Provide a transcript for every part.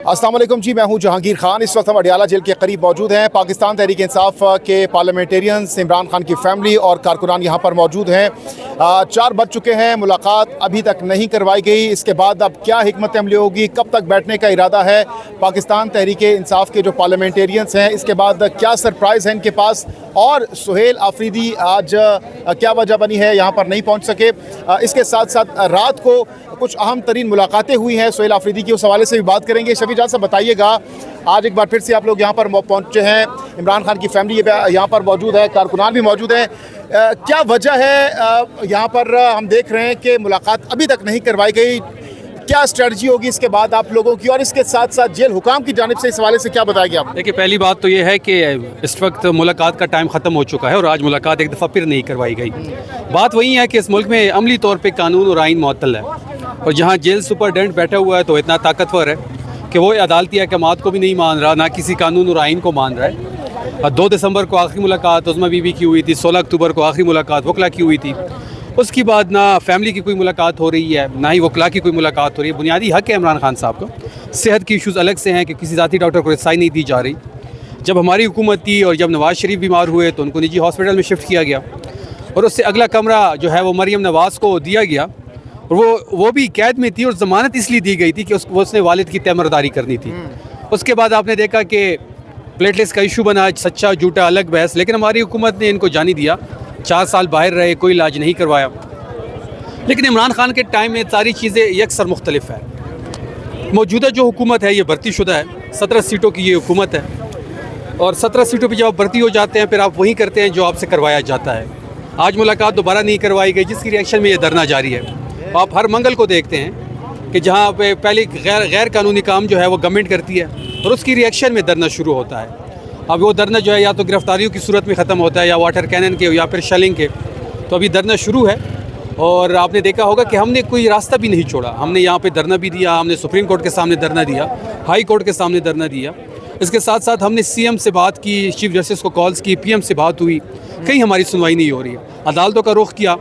अस्सलाम वालेकुम जी, मैं हूं जहांगीर खान। इस वक्त हम अडियाला जेल के करीब मौजूद हैं। पाकिस्तान तहरीक इंसाफ के पार्लियामेंटेरियंस इमरान खान की फैमिली और कारकुनान यहां पर मौजूद हैं। 4 बज चुके हैं, मुलाकात अभी तक नहीं करवाई गई। इसके बाद अब क्या हिकमत अमली होगी, कब तक बैठने का इरादा है पाकिस्तान तहरीक इंसाफ के जो पार्लियामेंटेरियंस हैं, इसके बाद क्या सरप्राइज़ है इनके पास, और सुहेल आफरीदी आज क्या वजह बनी है यहाँ पर नहीं पहुँच सके। इसके साथ साथ रात को कुछ अहम तरीन मुलाकातें हुई हैं सुहेल आफरीदी की, उस हवाले से भी बात करेंगे। शफी जान साहब बताइएगा, आज एक बार फिर से आप लोग यहाँ पर पहुँचे हैं, इमरान खान की फैमिली यहाँ पर मौजूद है, कारकुनान भी मौजूद हैं। क्या वजह है यहाँ पर हम देख रहे हैं कि मुलाकात अभी तक नहीं करवाई गई? क्या स्ट्रेटजी होगी इसके बाद आप लोगों की, और इसके साथ साथ जेल हुकाम की जानिब से इस हवाले से क्या बताएंगे आप? देखिए, पहली बात तो ये है कि इस वक्त मुलाकात का टाइम ख़त्म हो चुका है और आज मुलाकात एक दफ़ा फिर नहीं करवाई गई। बात वही है कि इस मुल्क में अमली तौर पे कानून और आइन मुअत्तल है, और जहाँ जेल सुपरडेंट बैठा हुआ है तो इतना ताकतवर है कि वो अदालती अहकामात को भी नहीं मान रहा, ना किसी कानून और आइन को मान रहा है। 2 दिसंबर को आखिरी मुलाकात उज़्मा बीबी की हुई थी, 16 अक्टूबर को आखिरी मुलाकात वकला की हुई थी। उसके बाद ना फैमिली की कोई मुलाकात हो रही है, ना ही वकला की कोई मुलाकात हो रही है। बुनियादी हक़ है इमरान खान साहब को। सेहत की इशूज़ अलग से हैं कि किसी ज़ाती डॉक्टर को रसाई नहीं दी जा रही। जब हमारी हुकूमत थी और जब नवाज़ शरीफ बीमार हुए तो उनको निजी हॉस्पिटल में शिफ्ट किया गया, और उससे अगला कमरा जो है वो मरीम नवाज़ को दिया गया, और वो भी कैद में थी और ज़मानत इसलिए दी गई थी कि उसने वालिद की तैमरदारी करनी थी। उसके बाद आपने देखा कि प्लेटलेट्स का इशू बना, सच्चा झूठा अलग बहस, लेकिन हमारी हुकूमत ने इनको जानी दिया। 4 साल बाहर रहे, कोई इलाज नहीं करवाया। लेकिन इमरान खान के टाइम में सारी चीज़ें यकसर मुख्तलिफ है। मौजूदा जो हुकूमत है ये भर्ती शुदा है, 17 सीटों की ये हुकूमत है, और 17 सीटों पर जब आप भर्ती हो जाते हैं फिर आप वही करते हैं जो आपसे करवाया जाता है। आज मुलाकात दोबारा नहीं करवाई गई, जिसकी रिएक्शन में ये धरना जारी है। आप हर मंगल को देखते हैं कि जहाँ पे पहले गैर कानूनी काम जो है वो गवर्नमेंट करती है, और उसकी रिएक्शन में धरना शुरू होता है। अब वो धरना जो है या तो गिरफ्तारियों की सूरत में ख़त्म होता है, या वाटर कैनन के, या फिर शेलिंग के। तो अभी धरना शुरू है, और आपने देखा होगा कि हमने कोई रास्ता भी नहीं छोड़ा। हमने यहाँ पे धरना भी दिया, हमने सुप्रीम कोर्ट के सामने धरना दिया, हाई कोर्ट के सामने धरना दिया। इसके साथ साथ हमने CM से बात की, चीफ जस्टिस को कॉल्स की, PM से बात हुई, कहीं हमारी सुनवाई नहीं हो रही है। अदालतों का रुख किया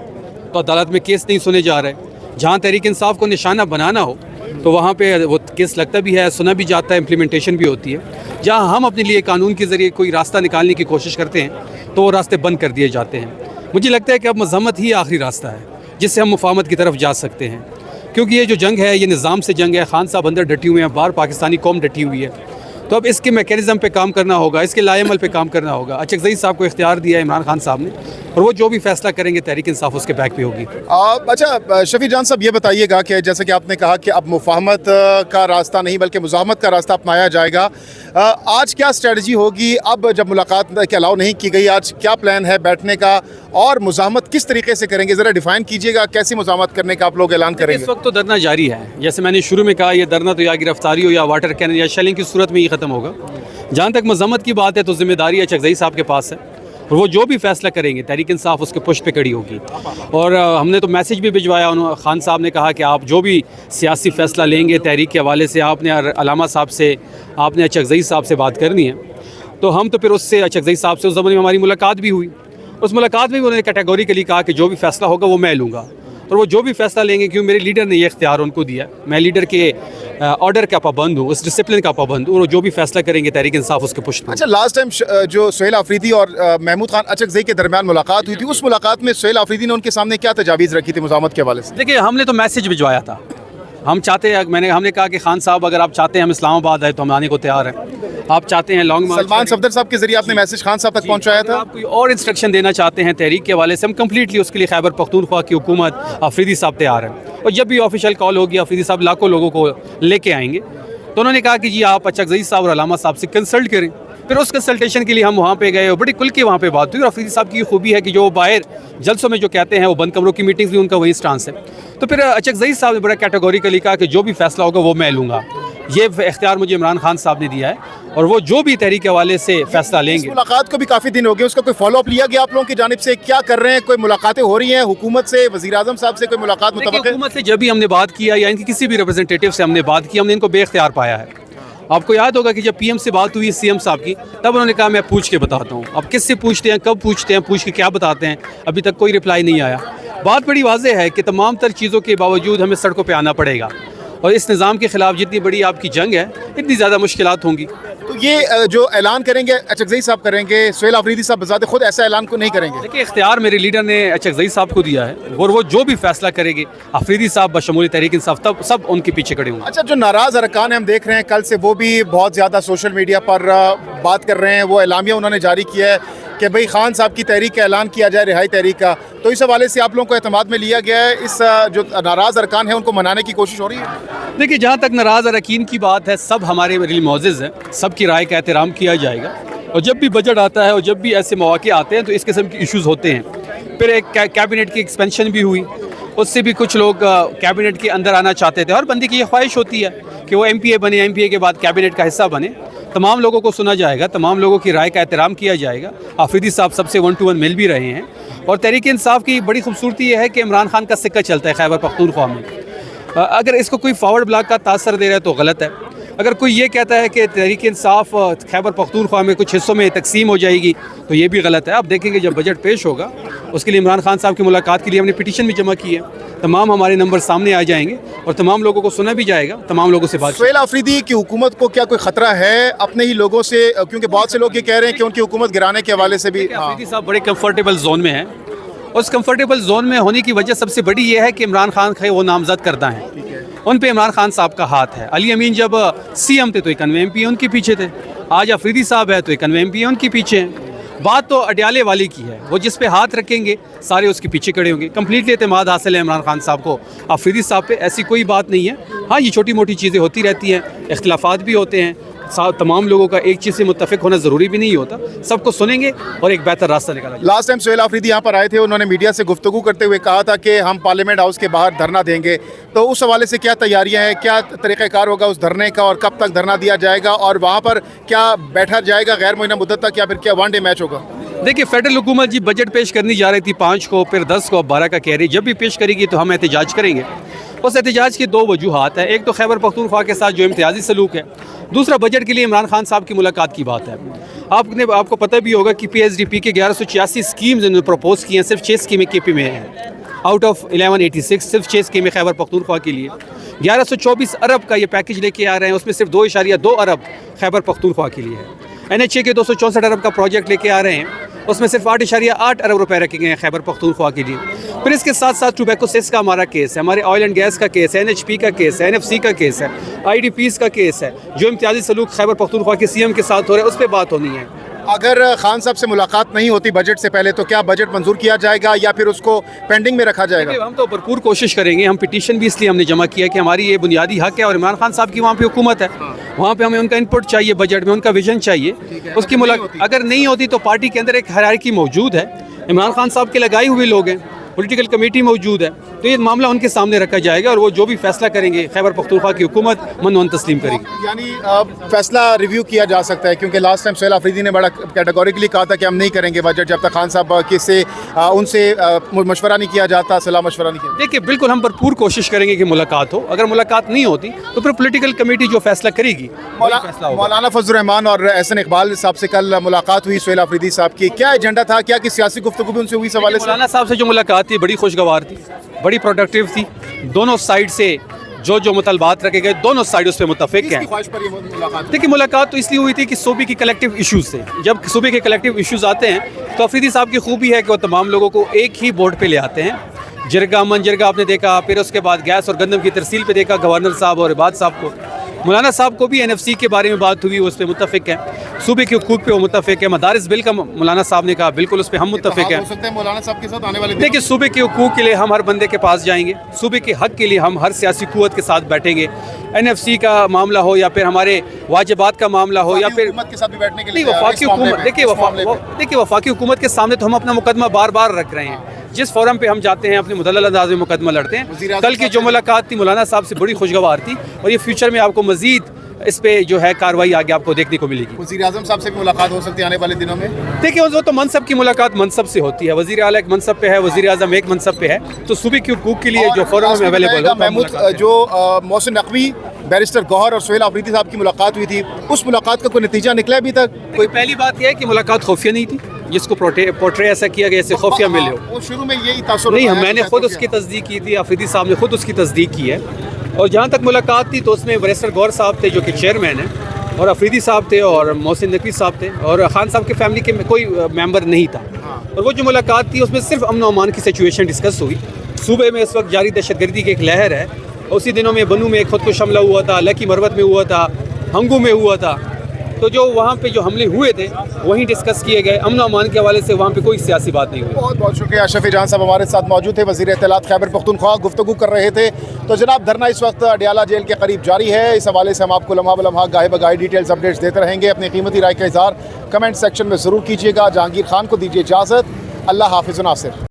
तो अदालत में केस नहीं सुने जा रहे। जहाँ तहरीक इंसाफ को निशाना बनाना हो तो वहाँ पे वो केस लगता भी है, सुना भी जाता है, इम्प्लीमेंटेशन भी होती है। जहाँ हम अपने लिए कानून के ज़रिए कोई रास्ता निकालने की कोशिश करते हैं तो वो रास्ते बंद कर दिए जाते हैं। मुझे लगता है कि अब मज़म्मत ही आखिरी रास्ता है जिससे हम मुफाहमत की तरफ जा सकते हैं, क्योंकि ये जो जंग है ये निज़ाम से जंग है। खान साहब अंदर डटी हुए हैं, बाहर पाकिस्तानी कौम डटी हुई है। तो अब इसके मैकेनिज़्म पे काम करना होगा, इसके लाएमल पे काम करना होगा। अचकज़ई साहब को इख्तियार दिया है इमरान खान साहब ने, और वो जो भी फैसला करेंगे तहरीक इंसाफ उसके बैक पे होगी। अच्छा शफी जान साहब, ये बताइएगा कि जैसे कि आपने कहा कि अब मुफाहमत का रास्ता नहीं बल्कि मुज़ाहमत का रास्ता अपनाया जाएगा, आज क्या स्ट्रेटजी होगी? अब जब मुलाकात के अलाउ नहीं की गई, आज क्या प्लान है बैठने का, और मुज़ाहमत किस तरीके से करेंगे? ज़रा डिफ़ाइन कीजिएगा, कैसी मुज़ाहमत करने का आप लोग ऐलान करेंगे? इस वक्त तो धरना जारी है। जैसे मैंने शुरू में कहा, ये धरना तो या गिरफ्तारी हो या वाटर कैनन या शेलिंग की सूरत में ही ख़त्म होगा। जहाँ तक मज़म्मत की बात है तो ज़िम्मेदारी अचकज़ई साहब के पास है, और वो जो भी फैसला करेंगे तहरीक इंसाफ उसके पुश पे खड़ी होगी। और हमने तो मैसेज भी भिजवाया। उन्होंने खान साहब ने कहा कि आप जो भी सियासी फ़ैसला लेंगे तहरीक के हवाले से, आपने अलामा साहब से, आपने अचकज़ई साहब से बात करनी है। तो हम तो फिर उससे अचकज़ई साहब से उस ज़माने में हमारी मुलाकात भी हुई। उस मुलाकात में भी उन्होंने कैटेगोरिकली कहा कि जो भी फ़ैसला होगा वो मैं लूँगा, और वो जो भी फैसला लेंगे, क्योंकि मेरे लीडर ने ये इख्तियार उनको दिया। मैं लीडर के ऑर्डर का पाबंद हूँ, उस डिसिप्लिन का पाबंद हूँ, और जो भी फैसला करेंगे तहरीक इंसाफ उसके पुश। अच्छा, लास्ट टाइम जो सुहेल आफरीदी और महमूद खान अचकज़ई के दरमियान मुलाकात हुई थी, उस मुलाकात में सुहेल आफरीदी ने उनके सामने क्या तजावीज़ रखी थी मुज़ाहमत के हवाले से? देखिए, हमने तो मैसेज भिजवाया था। हम चाहते हैं, हमने कहा कि खान साहब अगर आप चाहते हैं हम इस्लामाबाद आए तो हम आने को तैयार हैं। आप चाहते हैं लॉन्ग मार्च, सलमान सफदर साहब के जरिए आपने मैसेज खान साहब तक पहुंचाया था। आप कोई और इंस्ट्रक्शन देना चाहते हैं तहरीक के हवाले से, हम कम्प्लीटली उसके लिए खैबर पख्तूनख्वा की हुकूमत, आफरीदी साहब तैयार हैं। और जब भी ऑफिशियल कॉल होगी, आफरीदी साहब लाखों लोगों को लेके आएंगे। तो उन्होंने कहा कि जी आप अचकज़ई साहब और अलामा साहब से कंसल्ट करें। फिर उस कंसल्टेशन के लिए हम वहाँ पे गए और बड़ी खुल के वहाँ पे बात हुई। और आफरीदी साहब की खूबी है कि जो बाहर जलसों में जो कहते हैं वो बंद कमरों की मीटिंग्स भी उनका वही स्टांस है। तो फिर अचकज़ई साहब ने बड़ा कैटेगोरिकली कहा कि जो भी फैसला होगा वो मैं लूँगा। ये इख्तियार मुझे इमरान खान साहब ने दिया है, और वो जो भी तहरीक के हवाले से फैसला लेंगे। मुलाकात को भी काफ़ी दिन हो गए, उसका कोई फॉलोअप लिया गया आप लोगों की जानिब से? क्या कर रहे हैं? कोई मुलाकातें हो रही हैं हुकूमत से, वज़ीर आज़म साहब से कोई मुलाकात मुतवक्किल है? हुकूमत से जब भी हमने बात किया या इनकी किसी भी रिप्रेजेंटेटिव से हमने बात की, हमने इनको बेख्तियार पाया है। आपको याद होगा कि जब PM से बात हुई CM साहब की, तब उन्होंने कहा मैं पूछ के बताता हूँ। अब किससे पूछते हैं, कब पूछते हैं, पूछ के क्या बताते हैं, अभी तक कोई रिप्लाई नहीं आया। बात बड़ी वाज़ेह है कि तमाम तर चीज़ों के बावजूद हमें सड़कों पर आना पड़ेगा, और इस निज़ाम के ख़िलाफ़ जितनी बड़ी आपकी जंग है, इतनी ज़्यादा मुश्किलात होंगी। तो ये जो ऐलान करेंगे अचकज़ई साहब करेंगे, सुहेल आफरीदी साहब बज़ाते खुद ऐसा ऐलान को नहीं करेंगे? देखिए, इख्तियार मेरे लीडर ने अचकज़ई साहब को दिया है और वो जो भी फैसला करेंगे, आफरीदी साहब बशमूल तहरीक इंसाफ तब सब उनके पीछे खड़े होंगे। अच्छा, जो नाराज़ अरकान हम देख रहे हैं कल से, वो भी बहुत ज़्यादा सोशल मीडिया पर बात कर रहे हैं। वो एलामिया उन्होंने जारी किया है कि भाई खान साहब की तहरीक का ऐलान किया जाए, रिहाई तहरीक का। तो इस हवाले से आप लोगों को एतमाद में लिया गया है? इस जो नाराज़ अरकान है उनको मनाने की कोशिश हो रही है? देखिए, जहाँ तक नाराज़ अरकान की बात है, सब हमारे लिए मौज़िज़ हैं, सबकी राय का एहतराम किया जाएगा। और जब भी बजट आता है और जब भी ऐसे मौके आते हैं तो इस किस्म के इश्यूज़ होते हैं। फिर एक कैबिनेट की एक्सपेंशन भी हुई, उससे भी कुछ लोग कैबिनेट के अंदर आना चाहते थे। हर बंदे की ये ख्वाहिश होती है कि वो MPA बने, MPA के बाद कैबिनेट का हिस्सा बने। तमाम लोगों को सुना जाएगा, तमाम लोगों की राय का एहतराम किया जाएगा। आफरीदी साहब सबसे 1 to 1 मिल भी रहे हैं। और तहरीक इंसाफ की बड़ी खूबसूरती यह है कि इमरान खान का सिक्का चलता है खैबर पख्तूनख्वा में। अगर इसको कोई फॉरवर्ड ब्लॉक का तासर दे रहा है तो गलत है। अगर कोई ये कहता है कि तहरीक इंसाफ खैबर पख्तूनख्वा में कुछ हिस्सों में तकसीम हो जाएगी तो ये भी गलत है। अब देखेंगे जब बजट पेश होगा, उसके लिए इमरान खान साहब की मुलाकात के लिए हमने पिटीशन भी जमा की है। तमाम हमारे नंबर सामने आ जाएंगे और तमाम लोगों को सुना भी जाएगा, तमाम लोगों से बात। सुहेल आफरीदी की हुकूमत को क्या कोई ख़तरा है अपने ही लोगों से? क्योंकि बहुत से लोग ये कह रहे हैं कि उनकी हुकूमत गिराने के हवाले से भी। आफरीदी साहब बड़े कंफर्टेबल जोन में हैं। उस कंफर्टेबल जोन में होने की वजह सबसे बड़ी ये है कि इमरान खान है वो नामजद करदा हैं, उन पे इमरान खान साहब का हाथ है। अली अमीन जब CM थे तो 91 MP उनके पीछे थे। आज आफरीदी साहब है तो 91 MP उनके पीछे हैं। बात तो अडयाले वाले की है, वो जिस पे हाथ रखेंगे सारे उसके पीछे खड़े होंगे। कंप्लीटली एतमाद हासिल है इमरान खान साहब को आफरीदी साहब पे, ऐसी कोई बात नहीं है। हाँ, ये छोटी मोटी चीज़ें होती रहती हैं, इख्तिलाफात भी होते हैं। तमाम लोगों का एक चीज़ से मुत्तफिक होना ज़रूरी भी नहीं होता। सबको सुनेंगे और एक बेहतर रास्ता निकाला। लास्ट टाइम सुहेल आफरीदी यहाँ पर आए थे, उन्होंने मीडिया से गुफ्तगू करते हुए कहा था कि हम पार्लियामेंट हाउस के बाहर धरना देंगे। तो उस हवाले से क्या तैयारियां हैं, क्या तरीक़ाकार होगा उस धरने का, और कब तक धरना दिया जाएगा, और वहाँ पर क्या बैठा जाएगा गैर मुअय्यना मुद्दत तक, या फिर क्या 1 डे मैच होगा? देखिए, फेडरल हुकूमत जी बजट पेश करनी जा रही थी 5 को, फिर 10 को, अब 12 का कह रही। जब भी पेश करेगी तो हम एहतजाज करेंगे। उस एहतजाज की 2 वजूहात हैं। एक तो खैबर पख्तूनख्वा के साथ जो इम्तियाजी सलूक है, दूसरा बजट के लिए इमरान खान साहब की मुलाकात की बात है। आपको पता भी होगा कि PSDP के 1186 स्कीम्स इन्होंने प्रपोज की हैं, सिर्फ 6 स्कीमें KP में हैं। आउट ऑफ 1186 सिर्फ 6 स्कीमें खैबर पख्तूनख्वा के लिए। 1124 अरब का ये पैकेज लेके आ रहे हैं, उसमें सिर्फ 2.2 अरब खैबर पख्तूनख्वा के लिए है। NHA के 264 अरब का प्रोजेक्ट लेके आ रहे हैं, उसमें सिर्फ 8.8 अरब रुपए रखे गए हैं खैबर पख्तूनख्वा के लिए। फिर इसके साथ साथ टोबैको सेस का हमारा केस है, हमारे ऑयल एंड गैस का केस है, NHP का केस है, NFC का केस है, IDPs का केस है। जो इम्तियाजी सलूक खैबर पख्तूनख्वा के CM के साथ हो रहा है उस पर बात होनी है। अगर खान साहब से मुलाकात नहीं होती बजट से पहले तो क्या बजट मंजूर किया जाएगा या फिर उसको पेंडिंग में रखा जाएगा? हम तो भरपूर कोशिश करेंगे। हम पिटीशन भी इसलिए हमने जमा किया कि हमारी ये बुनियादी हक है और इमरान खान साहब की वहाँ पे हुकूमत है, वहाँ पे हमें उनका इनपुट चाहिए, बजट में उनका विजन चाहिए। उसकी मुलाकात अगर नहीं होती तो पार्टी के अंदर एक हायरार्की मौजूद है, इमरान खान साहब के लगाए हुए लोग हैं, पॉलिटिकल कमेटी मौजूद है, तो ये मामला उनके सामने रखा जाएगा और वो जो भी फैसला करेंगे खैबर पख्तूनख्वा की हुकूमत मन तस्लीम करेगी। यानी फैसला रिव्यू किया जा सकता है, क्योंकि लास्ट टाइम सुहेल आफरीदी ने बड़ा कैटेगोरिकली कहा था कि हम नहीं करेंगे बजट जब तक खान साहब से उनसे मशवरा नहीं किया जाता, सलाह मशवरा नहीं किया। देखिए, बिल्कुल हम भरपूर कोशिश करेंगे कि मुलाकात हो। अगर मुलाकात नहीं होती तो फिर पॉलिटिकल कमेटी जो फैसला करेगी मौलाना फजल रहमान और एहसन इकबाल साहब से कल मुलाकात हुई सुहेल आफरीदी साहब की, क्या एजेंडा था, क्या कि सियासी गुफ्तगू भी उनसे हुई? सवाल मौलाना साहब से जो मुलाकात थी बड़ी खुशगवार थी, बड़ी प्रोडक्टिव थी। दोनों साइड से जो मुतलबात रखे गए, दोनों साइड उस पर मुतफिक हैं। देखिए, मुलाकात तो इसलिए हुई थी कि सूबे की कलेक्टिव इश्यूज़ थे। जब सूबे के कलेक्टिव इश्यूज़ आते हैं तो आफरीदी साहब की खूबी है कि वो तमाम लोगों को एक ही बोर्ड पे ले आते हैं। जिरगा मनजिरगा आपने देखा, फिर उसके बाद गैस और गंदम की तरसील पे देखा गवर्नर साहब और इबाद साहब को। मौलाना साहब को भी NFC के बारे में बात हुई, उस पर मुतफिक है। सूबे के हुकूक पे वो मुतफिक है। मदारिस बिल का मौलाना साहब ने कहा, बिल्कुल उस पर हम मुतफिक हैं। मौलाना साहब के साथ आने वाले देखिए, सूबे के हुकूक के लिए हम हर बंदे के पास जाएंगे, सूबे के हक के लिए हम हर सियासी कुव्वत के साथ बैठेंगे। NFC का मामला हो या फिर हमारे वाजिबात का मामला हो या फिर के साथ भी बैठने के लिए वफाकी हुकूमत। देखिए, वफाकी हुकूमत के सामने तो हम अपना मुकदमा बार बार रख रहे हैं। जिस फोरम पे हम जाते हैं अपने मुदल्लल अंदाज में मुकदमा लड़ते हैं। कल की जो मुलाकात थी मौलाना साहब से बड़ी खुशगवार थी और ये फ्यूचर में आपको मजीद इस पे जो है कार्रवाई आगे आपको देखने को मिलेगी। वज़ीर आज़म साहब से भी मुलाकात हो सकती है आने वाले दिनों में? देखिए, वो तो मनसब की मुलाकात मनसब से होती है। वज़ीर आला एक मनसब पे है, वज़ीर आज़म एक मनसब पे है, तो सूबे के हुकूक के लिए जो फोरम में अवेलेबल है। महमूद, जो मोहसिन नकवी, बैरिस्टर गौहर और सुहेल आफरीदी साहब की मुलाकात हुई थी, उस मुलाकात का कोई नतीजा निकला अभी तक? कोई पहली बात यह है कि मुलाकात खुफिया नहीं थी, जिसको पोर्ट्रे ऐसा किया गया जैसे खुफिया मिले हो। शुरू में यही तासुर नहीं, मैंने खुद उसकी तस्दीक की थी, आफरीदी साहब ने खुद उसकी तस्दीक की है और जहाँ तक मुलाकात थी तो उसमें बैरिस्टर गौर साहब थे जो कि चेयरमैन हैं, और अफरीदी साहब थे और मोहसिन नकवी साहब थे, और खान साहब के फैमिली के कोई मेंबर नहीं था। और वो जो मुलाकात थी उसमें सिर्फ अमन अमान की सिचुएशन डिस्कस हुई। सूबे में इस वक्त जारी दहशतगर्दी की एक लहर है। उसी दिनों में बनू में खुद कुश हमला हुआ था, लकी मरवत में हुआ था, हंगू में हुआ था। तो जो वहाँ पे जो हमले हुए थे वहीं डिस्कस किए गए। अमन अमान के हवाले से वहाँ पे कोई सियासी बात नहीं हुई। बहुत बहुत शुक्रिया। शफी जान साहब हमारे साथ मौजूद थे, वज़ीर इत्तलात खैबर पख्तूनख्वा गुफ्तगू कर रहे थे। तो जनाब धरना इस वक्त अडियाला जेल के करीब जारी है। इस हवाले से हम आपको लम्हा ब लम्हा गाहे बगाहे डिटेल्स अपडेट्स देते रहेंगे। अपनी कीमती राय का इज़हार कमेंट सेक्शन में ज़रूर कीजिएगा। जहांगीर खान को दीजिए इजाज़त। अल्लाह हाफ़िज़ नासिर।